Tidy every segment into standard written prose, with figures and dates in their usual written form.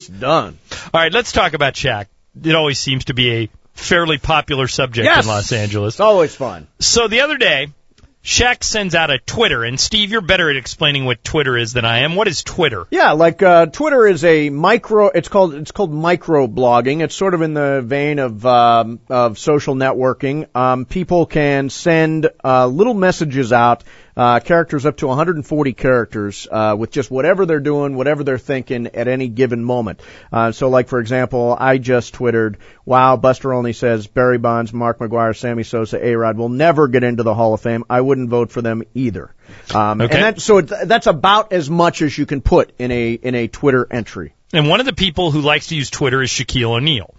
done. All right, let's talk about Shaq. It always seems to be a fairly popular subject in Los Angeles. It's always fun. So the other day, Shaq sends out a Twitter, and Steve, you're better at explaining what Twitter is than I am. What is Twitter? Yeah, Twitter is a it's called micro blogging. It's sort of in the vein of social networking. People can send little messages out, characters up to 140 characters, with just whatever they're doing, whatever they're thinking at any given moment. So like, for example, I just Twittered, wow, Buster Olney says Barry Bonds, Mark McGwire, Sammy Sosa, A-Rod will never get into the Hall of Fame. I wouldn't vote for them either. Okay. And that's about as much as you can put in a Twitter entry. And one of the people who likes to use Twitter is Shaquille O'Neal.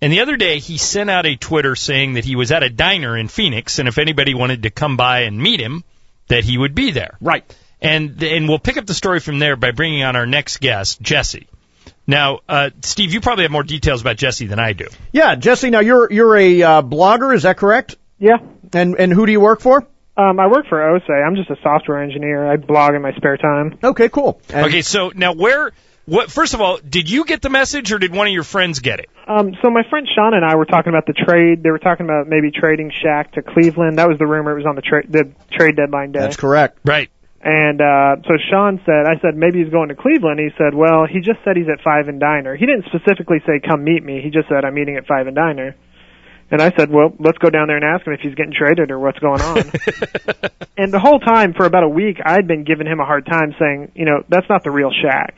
And the other day, he sent out a Twitter saying that he was at a diner in Phoenix, and if anybody wanted to come by and meet him, that he would be there. Right. And we'll pick up the story from there by bringing on our next guest, Jesse. Now, Steve, you probably have more details about Jesse than I do. Yeah, Jesse, now you're a blogger, is that correct? Yeah. And who do you work for? I work for OSE. I'm just a software engineer. I blog in my spare time. Okay, cool. Okay, so now first of all, did you get the message or did one of your friends get it? So my friend Sean and I were talking about the trade. They were talking about maybe trading Shaq to Cleveland. That was the rumor. It was on the trade deadline day. That's correct. Right. And so Sean said, I said, maybe he's going to Cleveland. He said, well, he just said he's at 5 and Diner. He didn't specifically say, come meet me. He just said, I'm meeting at 5 and Diner. And I said, well, let's go down there and ask him if he's getting traded or what's going on. And the whole time, for about a week, I'd been giving him a hard time saying, that's not the real Shaq.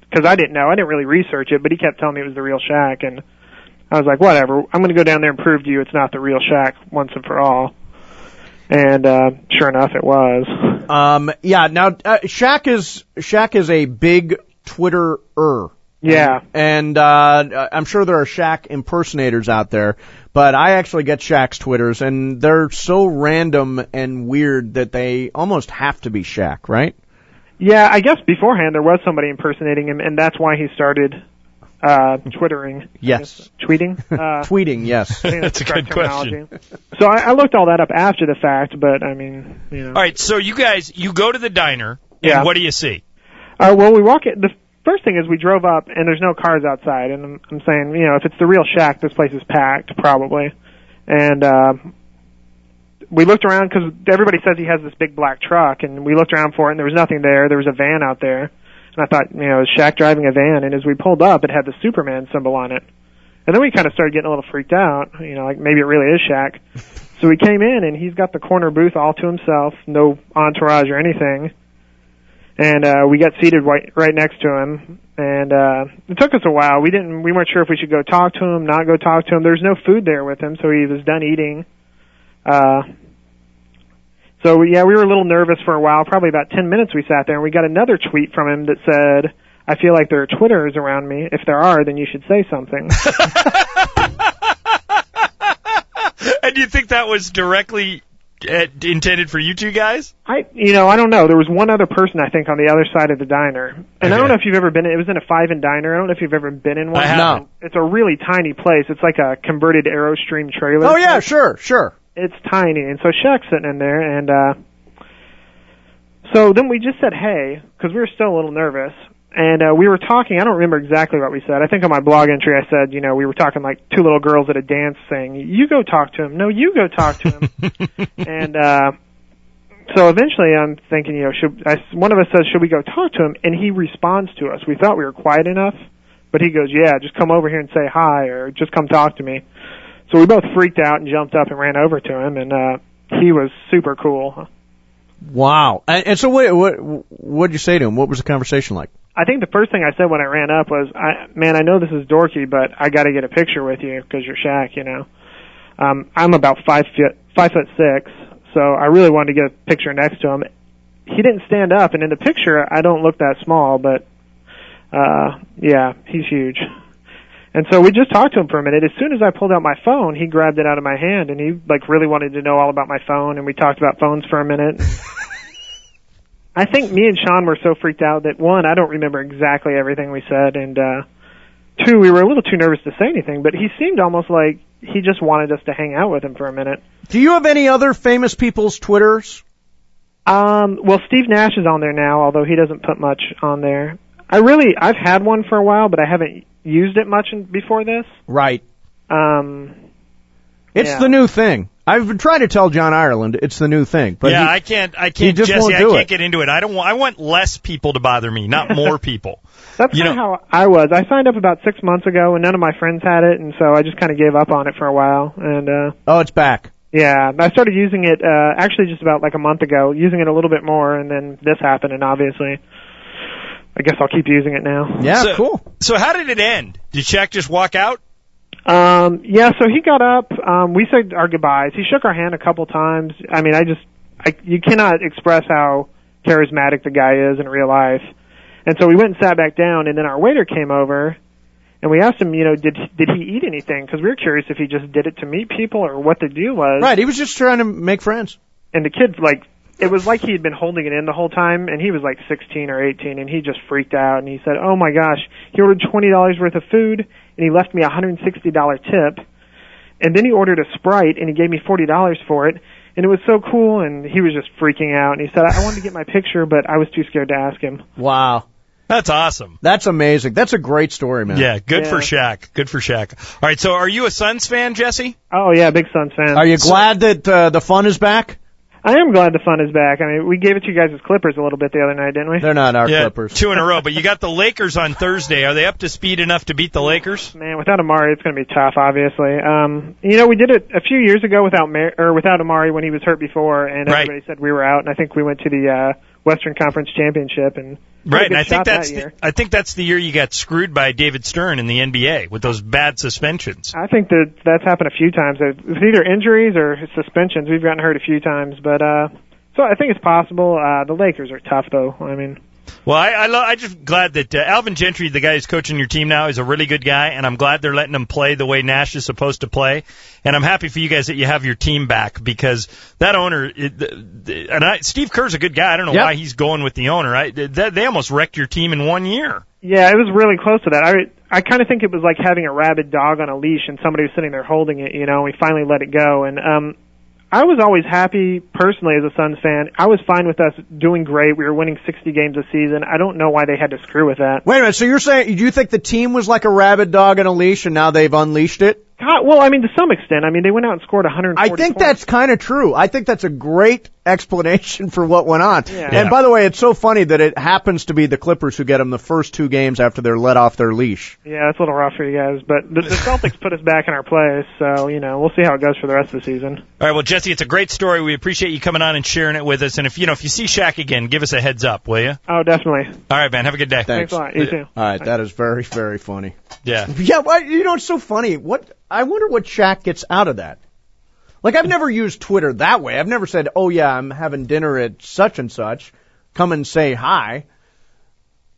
Because I didn't know. I didn't really research it, but he kept telling me it was the real Shaq. And I was like, whatever. I'm going to go down there and prove to you it's not the real Shaq once and for all. And sure enough, it was. Now, Shaq is a big Twitterer. Yeah. And I'm sure there are Shaq impersonators out there, but I actually get Shaq's Twitters, and they're so random and weird that they almost have to be Shaq, right? Yeah, I guess beforehand there was somebody impersonating him, and that's why he started Twittering. Yes. Tweeting? Tweeting, yes. I think that's a good question. So I looked all that up after the fact, but I mean, All right, so you go to the diner, and yeah. What do you see? Well, we walk in. The first thing is we drove up, and there's no cars outside, and I'm saying, if it's the real Shaq, this place is packed, probably. And we looked around because everybody says he has this big black truck, and we looked around for it, and there was nothing there. There was a van out there. And I thought, is Shaq driving a van? And as we pulled up, it had the Superman symbol on it. And then we kind of started getting a little freaked out, like maybe it really is Shaq. So we came in, and he's got the corner booth all to himself, no entourage or anything. And we got seated right next to him. And it took us a while. We weren't sure if we should go talk to him, not go talk to him. There's no food there with him, so he was done eating. So, yeah, we were a little nervous for a while. Probably about 10 minutes we sat there, and we got another tweet from him that said, I feel like there are Twitters around me. If there are, then you should say something. And do you think that was directly intended for you two guys? I don't know. There was one other person, I think, on the other side of the diner. And okay. I don't know if you've ever been in, it was in a 5 and Diner. I don't know if you've ever been in one. I have. No. It's a really tiny place. It's like a converted Aerostream trailer. Oh, yeah, sure. It's tiny, and so Shaq's sitting in there, and so then we just said hey, because we were still a little nervous, and we were talking. I don't remember exactly what we said. I think on my blog entry I said, we were talking like two little girls at a dance saying, you go talk to him. No, you go talk to him. And so eventually I'm thinking, one of us says, should we go talk to him? And he responds to us. We thought we were quiet enough, but he goes, yeah, just come over here and say hi, or just come talk to me. So we both freaked out and jumped up and ran over to him, and he was super cool. Wow. And so what did you say to him? What was the conversation like? I think the first thing I said when I ran up was, I know this is dorky, but I got to get a picture with you because you're Shaq, I'm about 5'6", so I really wanted to get a picture next to him. He didn't stand up, and in the picture, I don't look that small, but, yeah, he's huge. And so we just talked to him for a minute. As soon as I pulled out my phone, he grabbed it out of my hand, and he really wanted to know all about my phone, and we talked about phones for a minute. I think me and Sean were so freaked out that, one, I don't remember exactly everything we said, and two, we were a little too nervous to say anything, but he seemed almost like he just wanted us to hang out with him for a minute. Do you have any other famous people's Twitters? Well, Steve Nash is on there now, although he doesn't put much on there. I've had one for a while, but I haven't used it much before this. Right. It's Yeah. the new thing. I've been trying to tell John Ireland it's the new thing, but I can't, just Jesse, won't I do can't it. get into it. I want less people to bother me, not more people. That's kind of how I was. I signed up about 6 months ago, and none of my friends had it, and so I just kind of gave up on it for a while. And Oh, it's back. yeah, I started using it actually just about like a month ago, using it a little bit more, and then this happened, and obviously, I guess I'll keep using it now. Yeah, cool. So how did it end? Did Shaq just walk out? Yeah, so he got up. We said our goodbyes. He shook our hand a couple times. I mean, you cannot express how charismatic the guy is in real life. And so we went and sat back down, and then our waiter came over, and we asked him, did he eat anything? Because we were curious if he just did it to meet people or what the deal was. Right, he was just trying to make friends. And the kid, it was like he had been holding it in the whole time, and he was like 16 or 18, and he just freaked out, and he said, oh my gosh, he ordered $20 worth of food, and he left me a $160 tip, and then he ordered a Sprite, and he gave me $40 for it, and it was so cool, and he was just freaking out, and he said, I wanted to get my picture, but I was too scared to ask him. Wow. That's awesome. That's amazing. That's a great story, man. Yeah, good for Shaq. Good for Shaq. All right, so are you a Suns fan, Jesse? Oh, yeah, big Suns fan. Are you glad that the fun is back? I am glad the fun is back. I mean, we gave it to you guys as Clippers a little bit the other night, didn't we? They're not our Clippers. 2 in a row, but you got the Lakers on Thursday. Are they up to speed enough to beat the Lakers? Man, without Amari, it's going to be tough, obviously. We did it a few years ago without Amari when he was hurt before, and everybody said we were out, and I think we went to the Western Conference Championship, and right, and I think that's the year you got screwed by David Stern in the NBA with those bad suspensions. I think that's happened a few times. It's either injuries or suspensions. We've gotten hurt a few times, but so I think it's possible. The Lakers are tough, though. I mean, well, I'm just glad that Alvin Gentry, the guy who's coaching your team now, is a really good guy, and I'm glad they're letting him play the way Nash is supposed to play. And I'm happy for you guys that you have your team back, because that owner, Steve Kerr's a good guy. I don't know why he's going with the owner. They almost wrecked your team in 1 year. Yeah, it was really close to that. I kind of think it was like having a rabid dog on a leash, and somebody was sitting there holding it. And we finally let it go. And I was always happy, personally, as a Suns fan. I was fine with us doing great. We were winning 60 games a season. I don't know why they had to screw with that. Wait a minute, so you're saying, do you think the team was like a rabid dog on a leash and now they've unleashed it? God, well, I mean, to some extent. I mean, they went out and scored 140 I think points. that's kind of true. I think that's a great explanation for what went on. Yeah. And by the way, it's so funny that it happens to be the Clippers who get them the first 2 games after they're let off their leash. Yeah, that's a little rough for you guys. But the Celtics put us back in our place, so, we'll see how it goes for the rest of the season. All right, well, Jesse, it's a great story. We appreciate you coming on and sharing it with us. And if you see Shaq again, give us a heads up, will you? Oh, definitely. All right, man. Have a good day. Thanks a lot. You too. All right, that is very, very funny. Yeah. Yeah, it's so funny. I wonder what Shaq gets out of that. Like, I've never used Twitter that way. I've never said, oh, yeah, I'm having dinner at such and such. Come and say hi.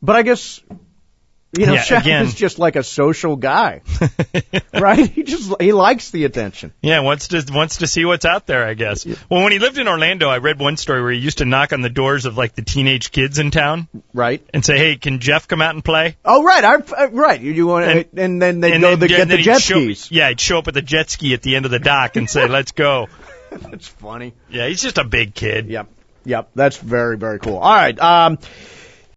But I guess, Shaq is just like a social guy. Right? He likes the attention. Yeah, wants to see what's out there, I guess. Yeah. Well, when he lived in Orlando, I read one story where he used to knock on the doors of, like, the teenage kids in town. Right. And say, hey, can Jeff come out and play? Oh, right. Right. You want and then they go get the jet skis. Yeah, he'd show up with a jet ski at the end of the dock and say, let's go. That's funny. Yeah, he's just a big kid. Yep. That's very, very cool. All right.